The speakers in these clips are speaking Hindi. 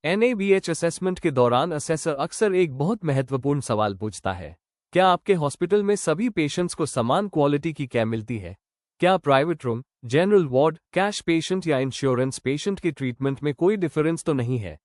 NABH असेसमेंट के दौरान असेसर अक्सर एक बहुत महत्वपूर्ण सवाल पूछता है। क्या आपके हॉस्पिटल में सभी पेशेंट्स को समान क्वालिटी की केयर मिलती है? क्या private room, general ward, cash patient या इंश्योरेंस पेशेंट के ट्रीटमेंट में कोई डिफरेंस तो नहीं है?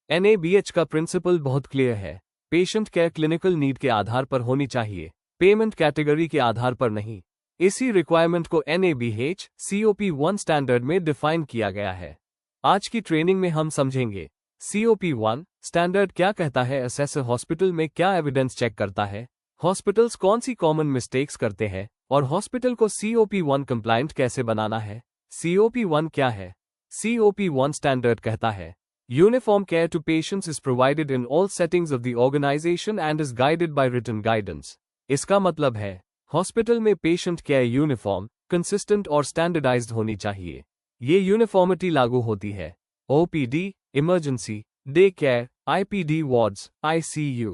NABH का प्रिंसिपल बहुत क्लियर है। पेशेंट केयर क्लिनिकल नीड के आधार पर होनी चाहिए, पेमेंट कैटेगरी के आधार पर नहीं। इसी रिक्वायरमेंट को NABH COP1 स्टैंडर्ड में डिफाइन किया गया है। आज की ट्रेनिंग में हम समझेंगे COP1 स्टैंडर्ड क्या कहता है, असेसर हॉस्पिटल में क्या एविडेंस चेक करता है, हॉस्पिटल्स कौन सी कॉमन मिस्टेक्स करते हैं और हॉस्पिटल को COP1 कंप्लायंट कैसे बनाना है। COP1 क्या है? COP1 स्टैंडर्ड कहता है Uniform care to patients is provided in all settings of the organization and is guided by written guidance। इसका मतलब है हॉस्पिटल में पेशेंट केयर यूनिफॉर्म, कंसिस्टेंट और स्टैंडर्डाइज्ड होनी चाहिए। ये यूनिफॉर्मिटी लागू होती है OPD, emergency, day care, IPD wards, ICU।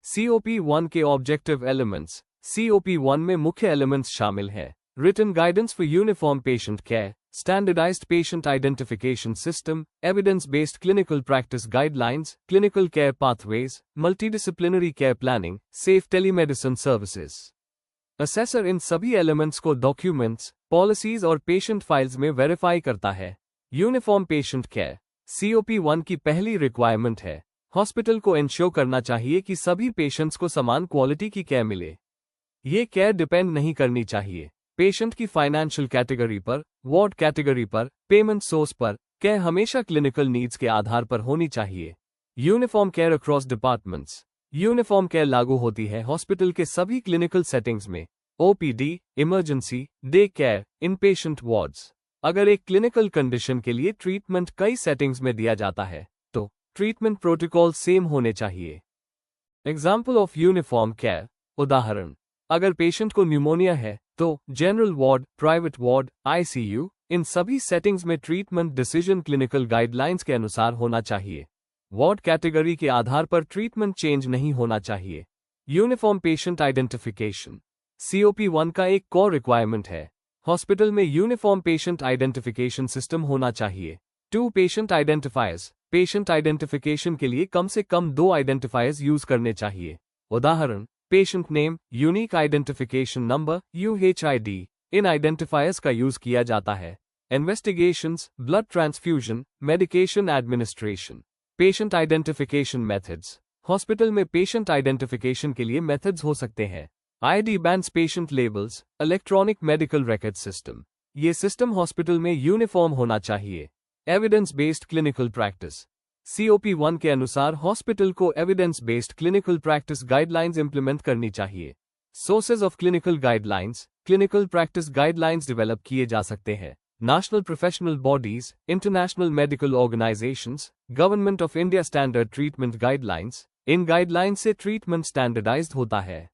COP1 के ऑब्जेक्टिव एलिमेंट्स। COP1 में मुख्य एलिमेंट्स शामिल हैं written guidance for uniform patient care, standardized patient identification system, evidence-based clinical practice guidelines, clinical care pathways, multidisciplinary care planning, safe telemedicine services। Assessor इन सभी एलिमेंट्स को डॉक्यूमेंट्स, पॉलिसीज और पेशेंट फाइल्स में वेरीफाई करता है। यूनिफॉर्म पेशेंट केयर COP1 की पहली रिक्वायरमेंट है। हॉस्पिटल को इंश्योर करना चाहिए कि सभी पेशेंट्स को समान क्वालिटी की केयर मिले। ये केयर डिपेंड नहीं करनी चाहिए पेशेंट की फाइनेंशियल कैटेगरी पर, वार्ड कैटेगरी पर, पेमेंट सोर्स पर। केयर हमेशा क्लिनिकल नीड्स के आधार पर होनी चाहिए। Uniform care across departments. Uniform care लागू होती है हॉस्पिटल के सभी क्लिनिकल सेटिंग्स में, OPD, emergency, day care, inpatient wards. अगर एक क्लिनिकल कंडीशन के लिए ट्रीटमेंट कई सेटिंग्स में दिया जाता है तो ट्रीटमेंट प्रोटोकॉल सेम होने चाहिए। Example of uniform care. उदाहरण, अगर पेशेंट को न्यूमोनिया है तो general ward, private ward, ICU, इन सभी सेटिंग्स में ट्रीटमेंट डिसीजन क्लिनिकल गाइडलाइंस के अनुसार होना चाहिए। वार्ड कैटेगरी के आधार पर ट्रीटमेंट चेंज नहीं होना चाहिए। यूनिफॉर्म पेशेंट आइडेंटिफिकेशन COP1 का एक कोर रिक्वायरमेंट है। हॉस्पिटल में यूनिफॉर्म पेशेंट आइडेंटिफिकेशन सिस्टम होना चाहिए। 2 पेशेंट आइडेंटिफायर्स। पेशेंट आइडेंटिफिकेशन के लिए कम से कम 2 आइडेंटिफायर्स यूज करने चाहिए। उदाहरण, patient name, unique identification number, UHID। इन आइडेंटिफायर्स का यूज किया जाता है। Investigations, blood transfusion, medication administration. Patient identification methods. Hospital में पेशेंट आइडेंटिफिकेशन के लिए मेथड्स हो सकते हैं ID bands, patient labels, electronic medical record system. ये सिस्टम हॉस्पिटल में यूनिफॉर्म होना चाहिए। Evidence based clinical practice. COP1 के अनुसार हॉस्पिटल को evidence based clinical practice guidelines implement करनी चाहिए। Sources of clinical guidelines. Clinical practice guidelines develop किए जा सकते हैं national professional bodies, international medical organisations, government of India standard treatment guidelines. In guidelines से ट्रीटमेंट स्टैंडर्डाइज्ड होता है।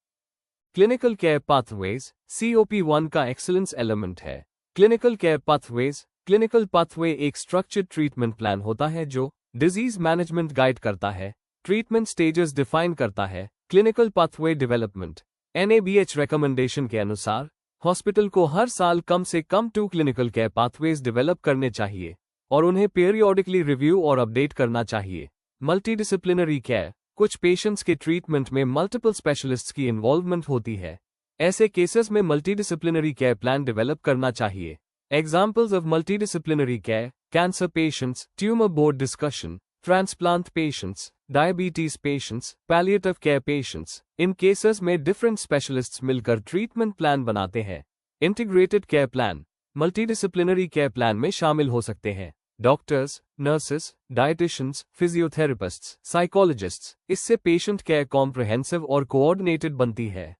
क्लिनिकल केयर पाथवेज COP1 का एक्सीलेंस एलिमेंट है। Clinical care pathways. Clinical pathway एक स्ट्रक्चर्ड ट्रीटमेंट प्लान होता है जो डिजीज मैनेजमेंट गाइड करता है, ट्रीटमेंट स्टेजेस डिफाइन करता है। Clinical pathway development. NABH recommendation के अनुसार हॉस्पिटल को हर साल कम से कम 2 क्लिनिकल केयर पाथवेज डेवलप करने चाहिए और उन्हें पीरियोडिकली रिव्यू और अपडेट करना चाहिए। Multidisciplinary care. कुछ पेशेंट्स के ट्रीटमेंट में मल्टीपल स्पेशलिस्ट्स की इन्वॉल्वमेंट होती है। ऐसे केसेस में मल्टीडिसिप्लिनरी केयर प्लान डेवलप करना चाहिए। Examples of multidisciplinary care: cancer patients, tumour board discussion, transplant patients, diabetes patients, palliative care patients. In cases में डिफरेंट स्पेशलिस्ट्स मिलकर ट्रीटमेंट प्लान बनाते हैं। Integrated care plan. Multidisciplinary care plan में शामिल हो सकते हैं डॉक्टर्स, नर्सेस, डाइटिशियंस, फिजियोथेरेपिस्ट्स, साइकोलॉजिस्ट्स। इससे पेशेंट केयर कॉम्प्रिहेंसिव और कोऑर्डिनेटेड बनती है।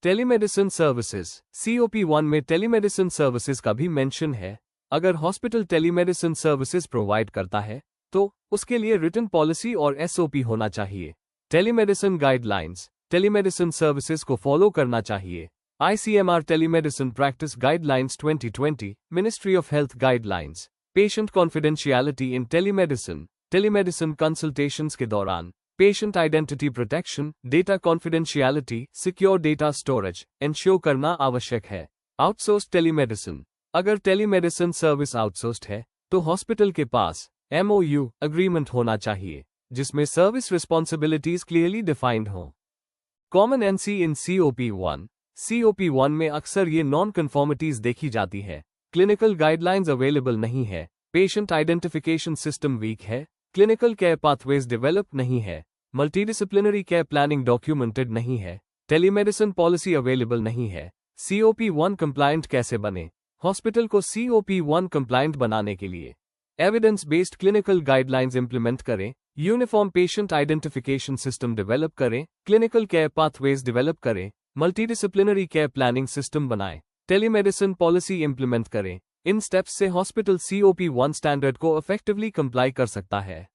Telemedicine services. COP1 में टेलीमेडिसिन सर्विसेज का भी मेंशन है। अगर हॉस्पिटल टेलीमेडिसिन सर्विसेज प्रोवाइड करता है तो उसके लिए रिटन पॉलिसी और SOP होना चाहिए। Telemedicine guidelines. टेलीमेडिसिन सर्विसेज को फॉलो करना चाहिए। ICMR telemedicine practice guidelines 2020, ministry of health guidelines. Patient confidentiality in telemedicine. Telemedicine consultations के दौरान patient identity protection, data confidentiality, secure data storage ensure करना आवश्यक है। Outsource telemedicine. अगर टेलीमेडिसिन सर्विस आउटसोर्स्ड है तो हॉस्पिटल के पास MOU अग्रीमेंट होना चाहिए जिसमें सर्विस रिस्पॉन्सिबिलिटीज क्लियरली डिफाइंड हों। कॉमन एनसी इन COP1। COP1 में अक्सर ये नॉन कन्फॉर्मिटीज देखी जाती है। क्लिनिकल गाइडलाइंस अवेलेबल नहीं है, पेशेंट आइडेंटिफिकेशन सिस्टम वीक है, क्लिनिकल केयर पाथवेज डेवलप नहीं है, मल्टीडिसिप्लिनरी केयर प्लानिंग डॉक्यूमेंटेड नहीं है, टेलीमेडिसिन पॉलिसी अवेलेबल नहीं है। COP1 कंप्लायंट कैसे बने? हॉस्पिटल को COP1 कंप्लायंट बनाने के लिए evidence based clinical guidelines implement करें, uniform patient identification system develop करें, क्लिनिकल केयर पाथवेज डेवलप करें, मल्टीडिसिप्लिनरी केयर प्लानिंग सिस्टम बनाएं, टेलीमेडिसिन पॉलिसी इंप्लीमेंट करें। इन स्टेप्स से हॉस्पिटल COP1 स्टैंडर्ड को इफेक्टिवली कंप्लाई कर सकता है।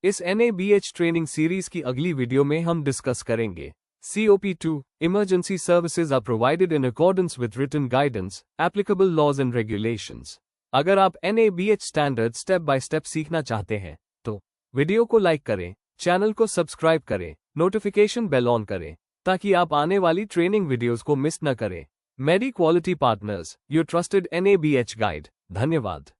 इस NABH ट्रेनिंग सीरीज की अगली वीडियो में हम डिस्कस करेंगे COP2 emergency services are provided in accordance with written guidance, applicable laws and regulations. अगर आप NABH standard step by step सीखना चाहते हैं तो वीडियो को लाइक करें, चैनल को सब्सक्राइब करें, नोटिफिकेशन बेल ऑन करें ताकि आप आने वाली ट्रेनिंग वीडियोस को मिस न करें। Medi quality partners, your trusted NABH guide. धन्यवाद।